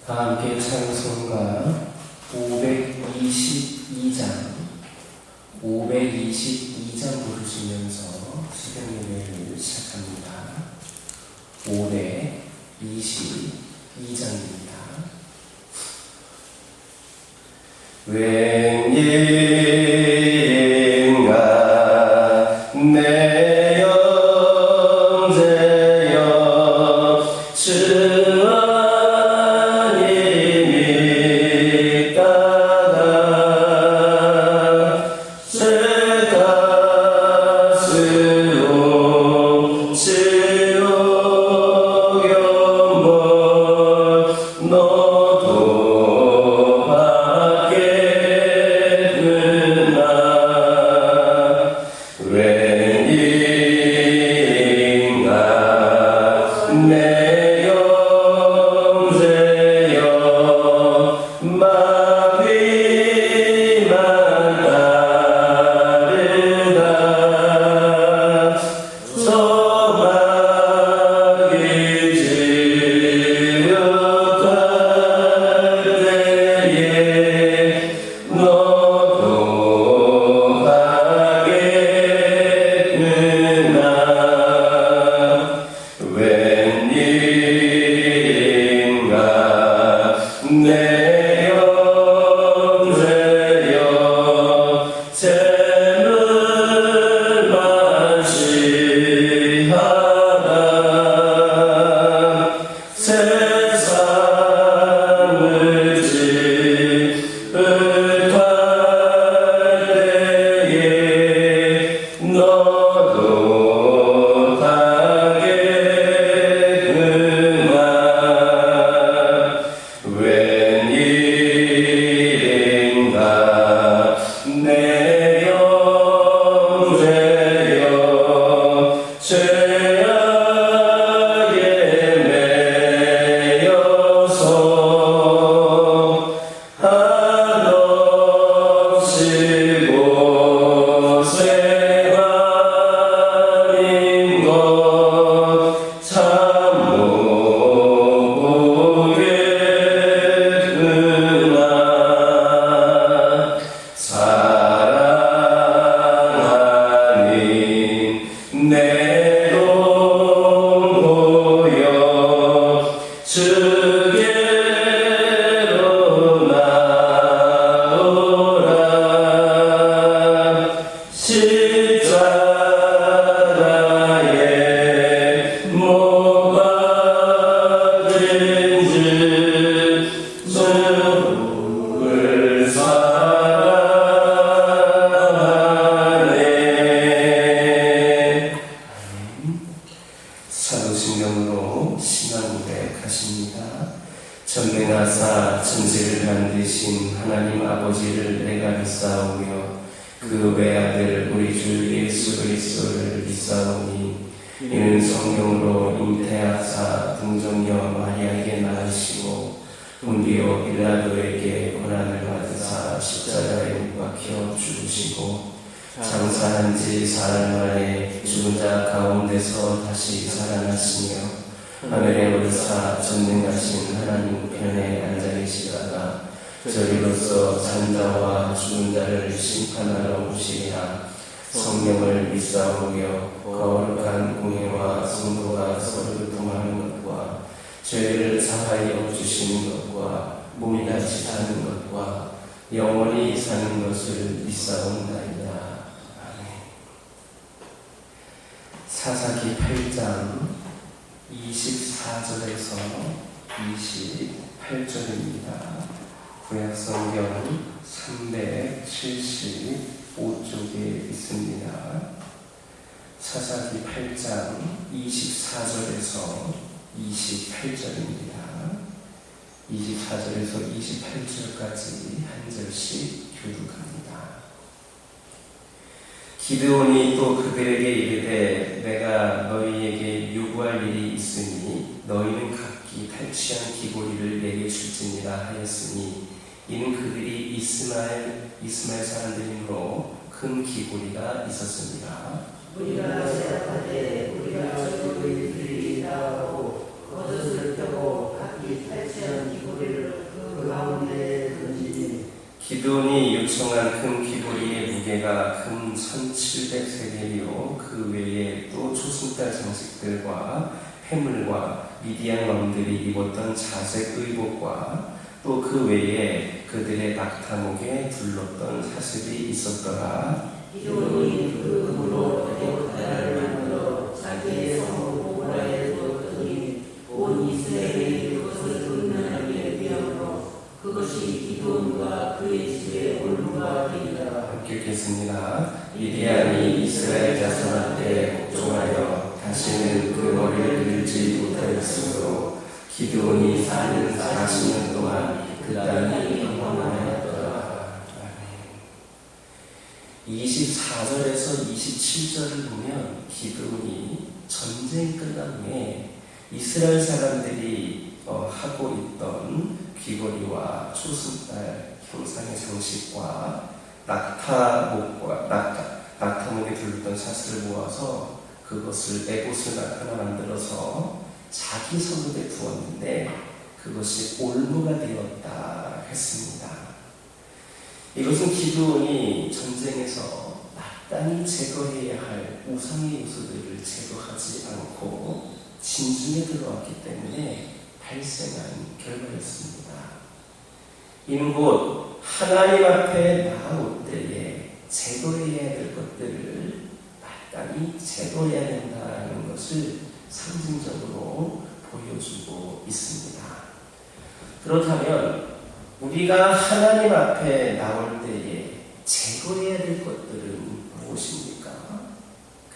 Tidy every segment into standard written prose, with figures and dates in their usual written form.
다 함께 찬송가 522장 부르시면서 새벽 예배를 시작합니다. 522장입니다. 웬일인가 내 영제여 주 안이 믿다가 제 가슴으로 지옥 연벌 너도 받겠구나. 웬일인가 내 영제여 마귀만 따르다 저 마귀 지옥갈 때에 너도 가겠구나. 웬일인가 내 영제여 잼을 맞이하라 세상을 지을 갈 때에 너도 가겠구나. 웬일인가 내 영제여 죄악에 매여서 한없이 고생하는 것 참 못 보겠구나. 사랑하는 내 동호여 주께로 나오라. 십자가에 못 박은 주 주를 사랑하네. 사도신경으로 신앙 고백하십니다. 전능하사 천지를 만드신 하나님 아버지를 내가 믿사오며 그 외아들 우리 주 예수 그리스도를 믿사오니 이는 성령으로 잉태하사 동정녀 마리아에게 낳으시고 본디오 빌라도에게 고난을 받으사 십자가에 못 박혀 죽으시고 장사한 지 사흘 만에 죽은 자 가운데서 다시 살아나시며 하늘에 오르사 전능하신 하나님 편에 앉아 계시다가 저리로서 산 자와 죽은 자를 심판하러 오시리라. 성령을 믿사오며 거룩한 공회와 성도가 서로 교통하는 것과 죄를 사하여 주시는 것과 몸이 다시 사는 것과 영원히 사는 것을 믿사옵나이다. 사사기 8장 24절에서 28절입니다. 구약성경 375쪽에 있습니다. 사사기 8장 24절에서 28절입니다. 24절에서 28절까지 한 절씩 교독합니다. 기드온이 또 그들에게 이르되 내가 너희에게 요구할 일이 있으니 너희는 각기 탈취한 기고리를 내게 줄지니라 하였으니 이는 그들이 이스마엘 사람들이므로 큰 기고리가 있었습니다. 우리가 생각하되 우리가 저들이 나오고 겉옷을 펴고 각기 탈취한 기고리를 기드온이 요청한 금 귀걸이의 무게가 금 1700세겔이요 그 외에 또 초승달 장식들과 해물과 미디안 왕들이 입었던 자색 의복과 또 그 외에 그들의 낙타목에 둘렀던 사슬이 있었더라. 기드온이 그 금으로 대보다를 만들어 자기의 성읍 오보라에 두었더니 온 이스라엘이 그것을 음란하게 여김으로 그것이 기드온과 그의 집에 올무가 되니라. 함께 읽겠습니다. 미디안이 이스라엘 자손한테 복종하여 다시는 그 머리를 들지 못하였으므로 기드온이 사는 40년 동안 그 땅이 평안하였더라. 24절에서 27절을 보면 기드온이 전쟁 끝난 후에 이스라엘 사람들이 하고 있던 귀걸이와 초승달 형상의 장식과 낙타목에 둘렀던 사슬을 모아서 그것을 에봇을 하나 만들어서 자기 성읍에 두었는데 그것이 올무가 되었다 했습니다. 이것은 기드온이 전쟁에서 마땅히 제거해야 할 우상의 요소들을 제거하지 않고 진중에 들어왔기 때문에 발생한 결과였습니다. 이는 곧 하나님 앞에 나올 때에 제거해야 될 것들을 마땅히 제거해야 된다는 것을 상징적으로 보여주고 있습니다. 그렇다면 우리가 하나님 앞에 나올 때에 제거해야 될 것들은 무엇입니까?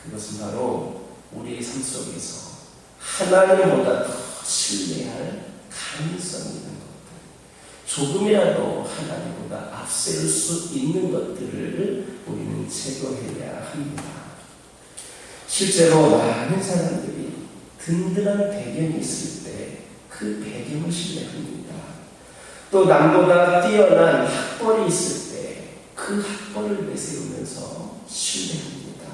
그것은 바로 우리의 삶 속에서 하나님보다 더 신뢰할 가능성이 있는 것들, 조금이라도 하나님보다 앞세울 수 있는 것들을 우리는 제거해야 합니다. 실제로 많은 사람들이 든든한 배경이 있을 때 그 배경을 신뢰합니다. 또 남보다 뛰어난 학벌이 있을 때 그 학벌을 내세우면서 신뢰합니다.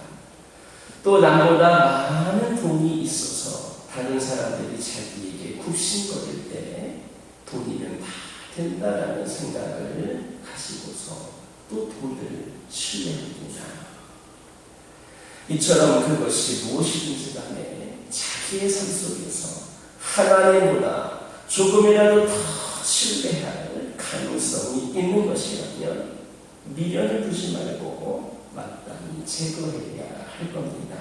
또 남보다 많은 돈이 있어서 다른 사람들이 자기에게 굽신거릴 때 돈이면 다 된다라는 생각을 가지고서 또 돈을 신뢰합니다. 이처럼 그것이 무엇이든지 간에 자기의 삶 속에서 하나님보다 조금이라도 더 신뢰할 가능성이 있는 것이라면 미련을 두지 말고 마땅히 제거해야 할 겁니다.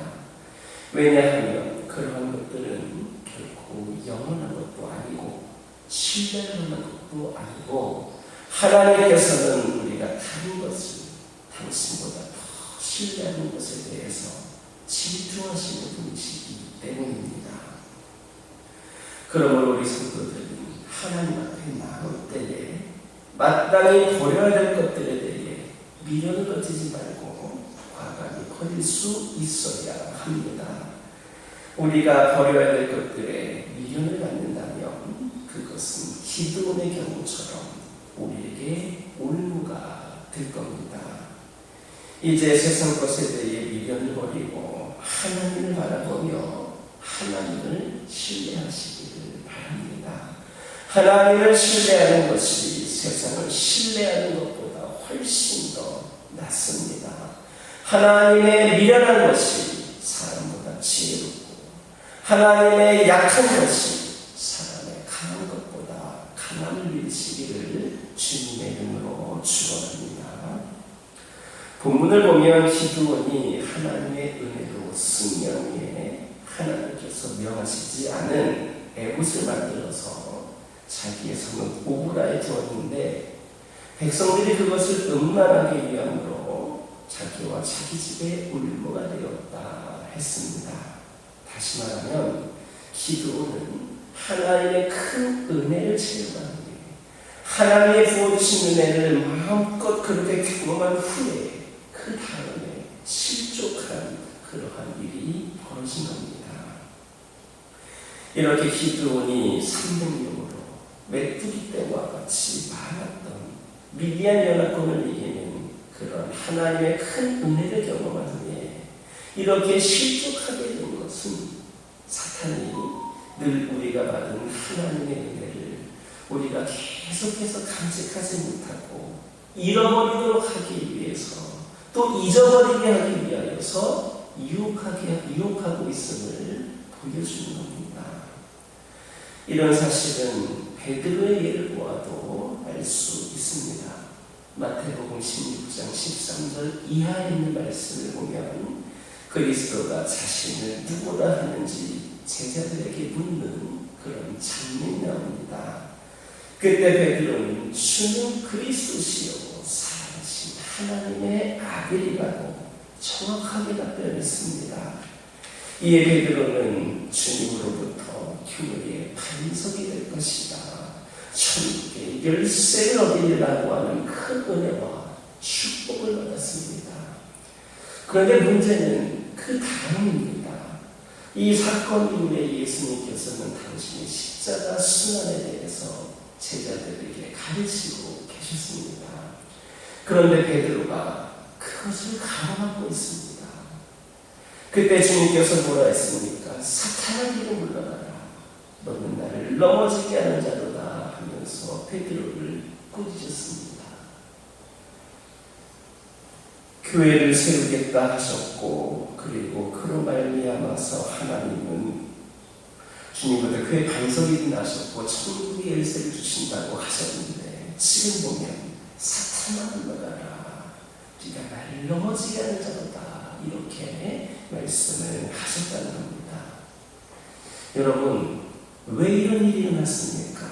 왜냐하면 그러한 것들은 결코 영원한 것도 아니고 신뢰할 만한 것도 아니고 하나님께서는 우리가 다른 것을 당신보다 더 신뢰하는 것에 대해서 질투하시는 분이시기 때문입니다. 그러므로 우리 성도들은 하나님 앞에 나올 때에 마땅히 버려야 될 것들에 대해 미련을 가지지 말고 과감히 버릴 수 있어야 합니다. 우리가 버려야 될 것들에 미련을 갖는다면 그것은 기드온의 경우처럼 우리에게 올무가 될 겁니다. 이제 세상 것에 대해 미련을 버리고 하나님을 바라보며 하나님을 신뢰하시기를 바랍니다. 하나님을 신뢰하는 것이 세상을 신뢰하는 것보다 훨씬 더 낫습니다. 하나님의 미련한 것이 사람보다 지혜롭고 하나님의 약한 것이 사람의 강한 것보다 강함을 믿으시기를 주님의 이름으로 축원합니다. 본문을 보면 기드온이 하나님의 은혜로 승리한 후에 하나님께서 명하시지 않은 에봇을 만들어서 자기의 성읍 오보라에 두었는데 백성들이 그것을 음란하게 위함으로 자기와 자기 집에 올무가 되었다 했습니다. 다시 말하면 기드온은 하나님의 큰 은혜를 체험한 후에 하나님의 부어주신 은혜를 마음껏 그렇게 경험한 후에 그 다음에 실족한 그러한 일이 벌어진 겁니다. 이렇게 기드온이 300명으로 메뚜기 떼와 같이 많았던 미디안 연합군을 이기는 그런 하나님의 큰 은혜를 경험한 후에 이렇게 실족하게 된 것은 사탄이 늘 우리가 받은 하나님의 은혜를 우리가 계속해서 간직하지 못하고 잃어버리도록 하기 위해서 또 잊어버리게 하기 위하여서 유혹하고 있음을 보여주는 겁니다. 이런 사실은 베드로의 예를 보아도 알 수 있습니다. 마태복음 16장 13절 이하에 있는 말씀을 보면 그리스도가 자신을 누구라 하는지 제자들에게 묻는 그런 장면이 나옵니다. 그때 베드로는 주는 그리스도시요 살아계신 하나님의 아들이라고 정확하게 답변했습니다. 이에 베드로는 주님으로부터 교회의 반석이 될 것이다, 천국의 열쇠를 얻으리라고 하는 큰 은혜와 축복을 받았습니다. 그런데 문제는 그 다음입니다. 이 사건 이후에 예수님께서는 당신의 십자가 순환에 대해서 제자들에게 가르치고 계셨습니다. 그런데 베드로가 그것을 가로막고 있습니다. 그때 주님께서 뭐라 했습니까? 사탄아 뒤로 물러나라. 너는 나를 넘어지게 하는 자로다 하면서 베드로를 꾸짖으셨습니다. 교회를 세우겠다 하셨고, 그리고 그로 말미암아서 하나님은 주님보다 교회 반석이 나셨고 천국의 열쇠를 주신다고 하셨는데, 지금 보면 사탄아 물러가라, 네가 나를 넘어지게 하는 자로다, 이렇게 말씀을 하셨다는 겁니다. 여러분, 왜 이런 일이 일어났습니까?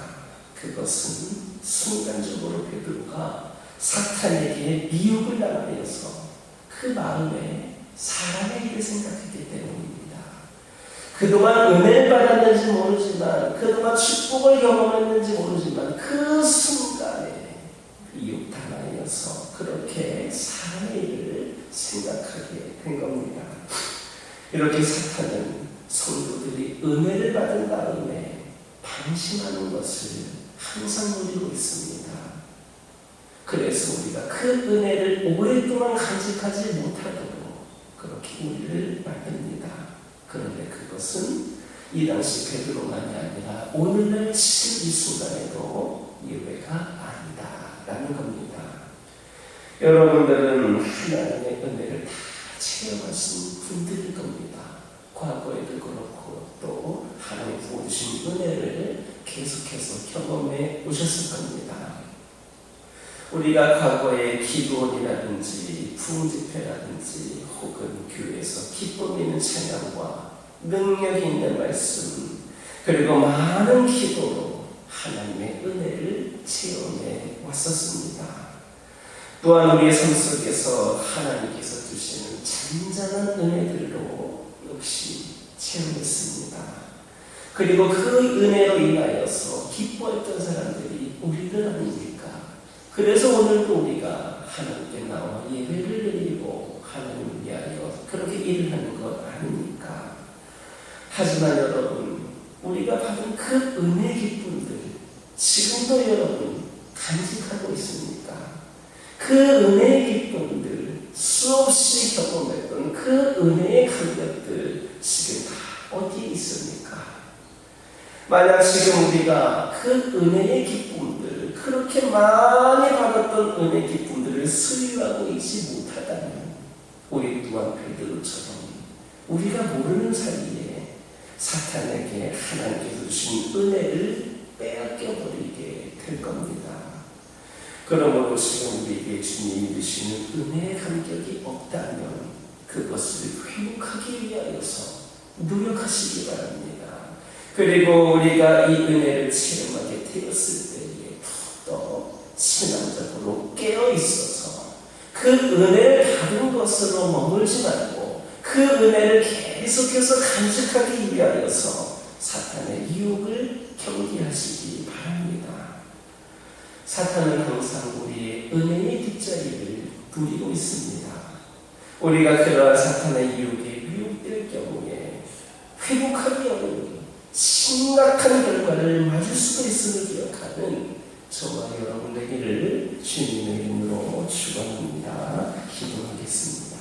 그것은 순간적으로 베드로가 사탄에게 미혹을 당하여서 그 마음에 사람의 일을 생각했기 때문입니다. 그동안 은혜를 받았는지 모르지만, 그동안 축복을 경험했는지 모르지만 그 순간에 미혹당하여서 그렇게 사람의 일을 생각하게 된 겁니다. 이렇게 사탄은 성도들이 은혜를 받은 다음에 방심하는 것을 항상 노리고 있습니다. 그래서 우리가 그 은혜를 오랫동안 간직하지 못하도록 그렇게 우리를 만듭니다. 그런데 그것은 이 당시 베드로만이 아니라 오늘날 지금 이 순간에도 예외가 아니다라는 겁니다. 여러분들은 하나님의 은혜를 다 체험하신 분들일 겁니다. 과거에도 그렇고 또 하나님 부어주신 은혜를 계속해서 경험해 오셨을 겁니다. 우리가 과거에 기도원이라든지 부흥집회라든지 혹은 교회에서 기쁨 있는 찬양과 능력이 있는 말씀, 그리고 많은 기도로 하나님의 은혜를 체험해 왔었습니다. 또한 우리의 삶 속에서 하나님께서 주시는 잔잔한 은혜들로 역시 체험했습니다. 그리고 그 은혜로 인하여서 기뻐했던 사람들이 우리들 아닙니까? 그래서 오늘도 우리가 하나님께 나와 예배를 드리고 하나님을 위하여 그렇게 일을 하는 것 아닙니까? 하지만 여러분, 우리가 받은 그 은혜 기쁨들 지금도 여러분 간직하고 있습니까? 그 은혜의 기쁨들, 수없이 경험했던 그 은혜의 감격들 지금 다 어디에 있습니까? 만약 지금 우리가 그 은혜의 기쁨들, 그렇게 많이 받았던 은혜 기쁨들을 소유하고 있지 못하다면 우리 또한 베드로처럼 우리가 모르는 사이에 사탄에게 하나님께서 주신 은혜를 빼앗겨버리게 될 겁니다. 그러므로 지금 우리에게 주님이 주시는 은혜의 감격이 없다면 그것을 회복하기 위하여서 노력하시기 바랍니다. 그리고 우리가 이 은혜를 체험하게 되었을 때에 더 신앙적으로 깨어 있어서 그 은혜를 받은 것으로 머물지 말고 그 은혜를 계속해서 간직하기 위하여서 사탄의 유혹을 경계하시기 바랍니다. 사탄은 항상 우리의 은혜의 뒷자리를 누리고 있습니다. 우리가 그러한 사탄의 유혹에 미혹될 경우에 회복하기 어려운 심각한 결과를 맞을 수도 있음을 기억하는 저와 여러분 되기를 주님의 이름으로 축원합니다. 기도하겠습니다.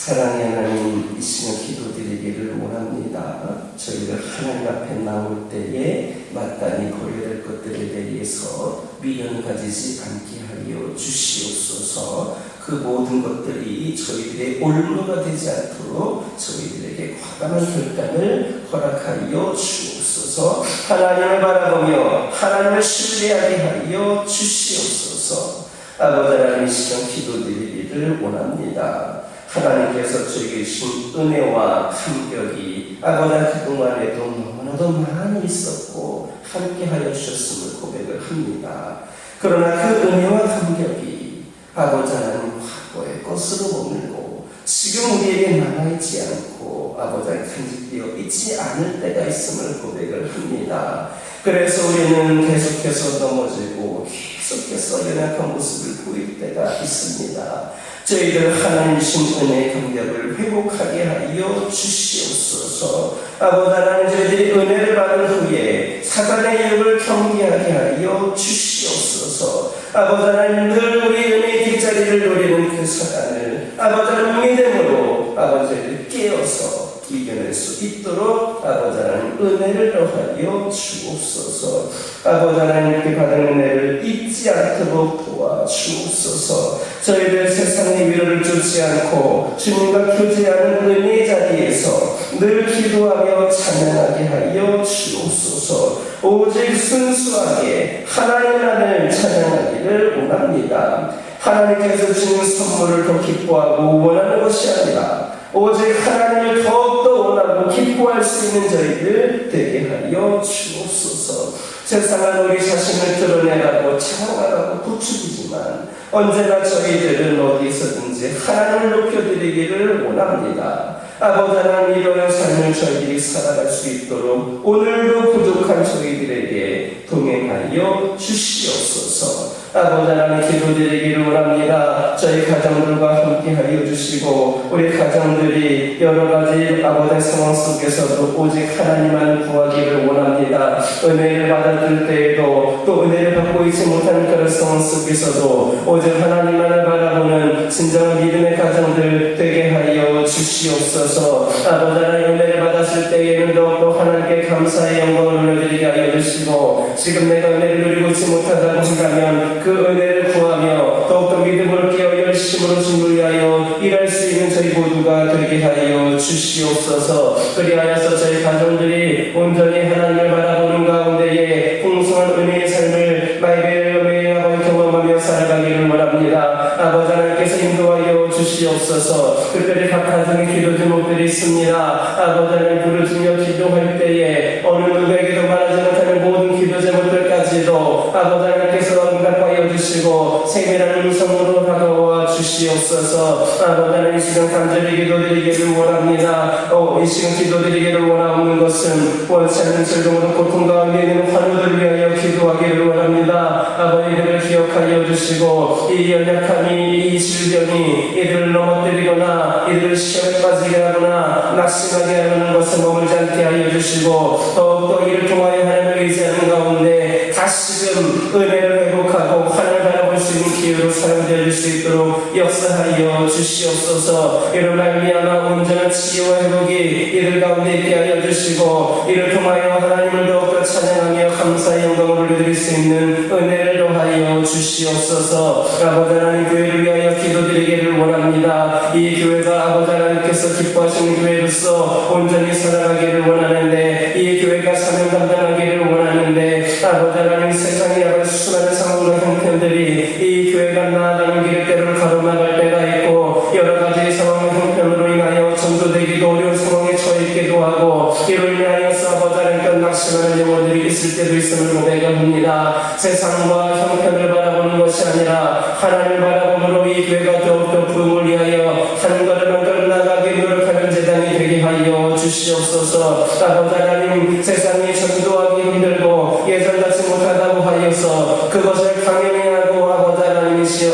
사랑의 하나님, 이 시간 기도드리기를 원합니다. 저희들 하나님 앞에 나올 때에 마땅히 버려야 될 것들에 대해서 미련 가지지 않게 하여 주시옵소서. 그 모든 것들이 저희들의 올무가 되지 않도록 저희들에게 과감한 결단을 허락하여 주옵소서. 하나님을 바라보며 하나님을 신뢰하게 하여 주시옵소서. 아버지 하나님, 이 시간 기도드리기를 원합니다. 하나님께서 저에게 주신 은혜와 감격이 아버지 그동안에도 너무나도 많이 있었고 함께하여 주셨음을 고백을 합니다. 그러나 그 은혜와 감격이 아버지 하나님 과거의 것으로 머물고 지금 우리에게 남아있지 않고 아버지 하나님 간직되어 있지 않을 때가 있음을 고백을 합니다. 그래서 우리는 계속해서 넘어지고 계속해서 연약한 모습을 보일 때가 있습니다. 저희들 하나님이신 은혜의 감격을 회복하게 하여 주시옵소서. 아버지 하나님, 저희들이 은혜를 받은 후에 사단의 유혹을 경계하게 하여 주시옵소서. 아버지 하나님, 늘 우리 은혜의 뒷자리를 노리는 그 사단을 아버지 하나님 믿음으로 아버지를 깨어서 이겨낼 수 있도록 아버지 하나님 은혜를 더하여 주옵소서. 아버지 하나님께 받은 은혜를 잊지 않도록 도와주옵소서. 저희들 세상의 위로를 쫓지 않고 주님과 교제하는 은혜의 자리에서 늘 기도하며 찬양하게 하여 주옵소서. 오직 순수하게 하나님만을 찬양하기를 원합니다. 하나님께서 주는 선물을 더 기뻐하고 원하는 것이 아니라 오직 하나님을 더욱더 원하고 기뻐할 수 있는 저희들 되게 하여 주옵소서. 세상은 우리 자신을 드러내라고 자랑하라고 부추기지만 언제나 저희들은 어디서든지 하나님을 높여드리기를 원합니다. 아버지 하나님, 이런 삶을 저희들이 살아갈 수 있도록 오늘도 부족한 저희들에게 동행하여 주시옵소서. 아버지 하나님, 기도드리기를 원합니다. 저희 가정들과 함께하여 주시고 우리 가정들이 여러가지 아버지 상황 속에서도 오직 하나님만 구하기를 원합니다. 은혜를 받을 때에도 또 은혜를 받고 있지 못하는 그런 상황 속에서도 오직 하나님만을 바라보는 진정한 믿음의 가정들 되게 하여 주시옵소서. 아버지 하나님, 은혜를 받았을 때에는 더욱더 하나님께 감사의 영광을 올려드리게 하여 주시고 지금 내가 은혜를 누리고 있지 못하다고 한다면 그 은혜를 구하며 더욱더 믿음을 깨어 열심으로 주를 위하여 일할 수 있는 저희 모두가 되게 하여 주시옵소서. 그리하여서 저희 가정들이 온전히 하나님을 바라보는 가운데에 풍성한 은혜의 삶을 매일매일 경험하며 살아가기를 원합니다. 아버지 하나님께서 인도하여 주시옵소서. 특별히 각 가정의 기도 제목들이 있습니다. 아버지 하나님, 부르짖며 기도할 때에 어느 누구에게도 말하지 못하는 모든 기도 제목들까지도 아버지 하나님께서 응답하여 주시고 세밀한 음성으로 다가와 주시옵소서. 아버지 하나님, 이 시간 간절히 기도드리기를 원합니다. 이 시간 기도드리기를 원하는 것은 원치 않는 즐거움으로 고통 가운데 있는 환우들을 위하여 기도하기를 원합니다. 아버지들을 기억하여 주시고 이 연약함이, 이 질병이 이들을 넘어뜨리거나 이들을 시험에 빠지게 하거나 낙심하게 하는 것을 머물지 않게 하여 주시고 더욱더 이를 통하여 하나님을 의지하는 가운데 다시금 은혜를 회복하고 하나님을 바라볼 수 있는 기회로 사용될 수 있도록 역사하여 주시옵소서. 이를 말미암아 온전한 치유와 회복이 이들 가운데 있게 하여 주시고 이를 통하여 하나님을 더욱더 찬양하며 감사의 영광을 올려드릴 수 있는 은혜를 더하여 주시옵소서. 아버지 하나님, 교회를 위하여 기도드리기를 원합니다. 이 교회가 아버지 하나님께서 기뻐하시는 교회로서 온전히 살아가기를 원하는데 이 교회가 사명 감당하기를 원하는데 아버지 하나님, 세상에 아버지 수많은 상황과 형편들이 이 교회가 나아가는 길을 때로 가로막을 때가 있고 여러 가지 상황과 형편으로 인하여 전도되기도 어려운 상황에 처해 있기도 하고 이로 인하여서 아버지 하나님 낙심하는 영혼들이 있을 때도 있음을 고백합니다. 세상과 형편을 바라보는 것이 아니라 하나님을 바라봄으로 이 교회가 더욱더 부흥을 위하여 한 걸음 한 걸음 나가기 노력하는 재단이 되게 하여 주시옵소서. 아버지 하나님, 세상이 전도하기 힘들고 예전같이 못하다고 하여서 그것을 강연해하고 아버지 하나님이시여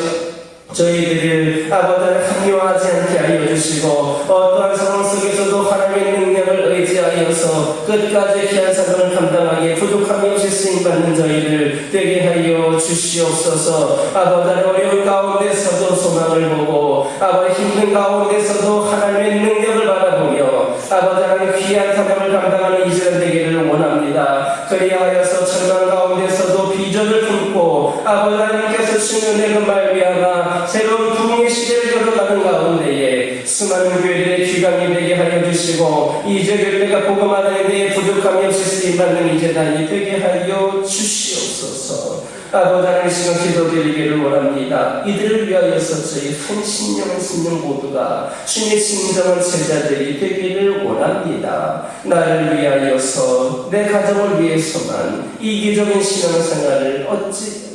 저희들을 아버지 합류하지 않게 하여 주시고 어떠한 상황 속에서도 하나님의 능력을 의지하여서 끝까지 귀한 사명을 감당하기에 부족함이 없이 쓰임 쓰임받는 저희들 되게 하여 주시옵소서. 아버지 어려운 가운데서도 소망을 보고 아버지 힘든 가운데서도 하나님의 능력을 바라보며 아버지 하나님 귀한 사명을 감당하는 이스라엘 되기를 원합니다. 그리하여서 절망 가운데서도 비전을 품고 아버지 하나님께서 주는 은혜로 말미암아 새로운 부흥의 시대를 걸어가는 가운데에 수많은 교회들의 귀감이 되게 하여 주시고 이제 교회가 복음하는 데에 부족함이 없이 쓰임받는 이 재단이 되게 하여 주시옵소서. 아버지 하나님 시간 기도드리기를 원합니다. 이들을 위하여서 저희 한 심령 모두가 주님의 진정한 제자들이 되기를 원합니다. 나를 위하여서 내 가정을 위해서만 이기적인 신앙생활을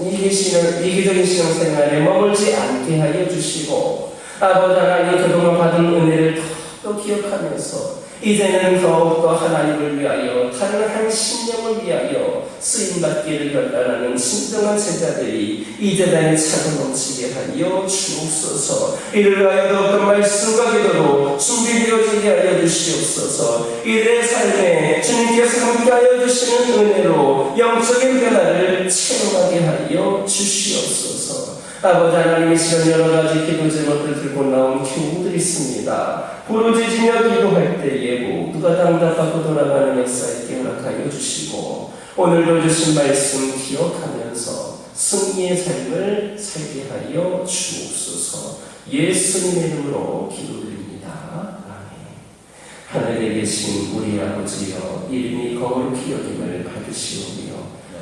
이기적인 신앙생활에 머물지 않게 하여 주시고 아버지 하나님 그동안 받은 은혜를 더 기억하면서 이제는 더욱더 하나님을 위하여 다른 한 심령을 위하여 쓰임받기를 결단하는 진정한 제자들이 이 재단에 차고 넘치게 하여 주옵소서. 이를 위하여 더욱더 말씀과 기도로 준비되어지게 하여 주시옵소서. 이들의 삶에 주님께서 함께하여 주시는 은혜로 영적인 변화를 체험하게 하여 주시옵소서. 아버지 하나님 이 시간 여러가지 기도 제목들 들고 나온 교우들이 있습니다. 부르짖으며 기도할 때에 모두가 당답하고 돌아가는 역사 있게 허락하여 주시고 오늘도 주신 말씀 기억하면서 승리의 삶을 살게 하여 주옵소서. 예수님의 이름으로 기도드립니다. 아멘. 하늘에 계신 우리 아버지여 이름이 거룩히 여김을 받으시오며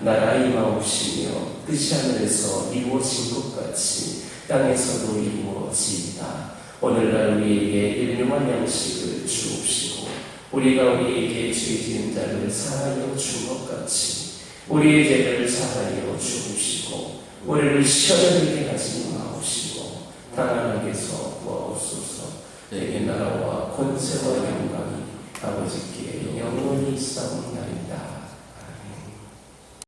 나라 임하옵시며 뜻이 하늘에서 이루어진 것 같이 땅에서도 이루어지이다. 오늘날 우리에게 일용할 양식을 주옵시고 우리가 우리에게 죄 지은 자를 사하여 준 것 같이 우리의 죄를 사하여 주옵시고 우리를 시험에 들게 하지 마옵시고 다만 악에서 구하옵소서. 내게 나라와 권세와 영광이 아버지께 영원히 있사옵나이다.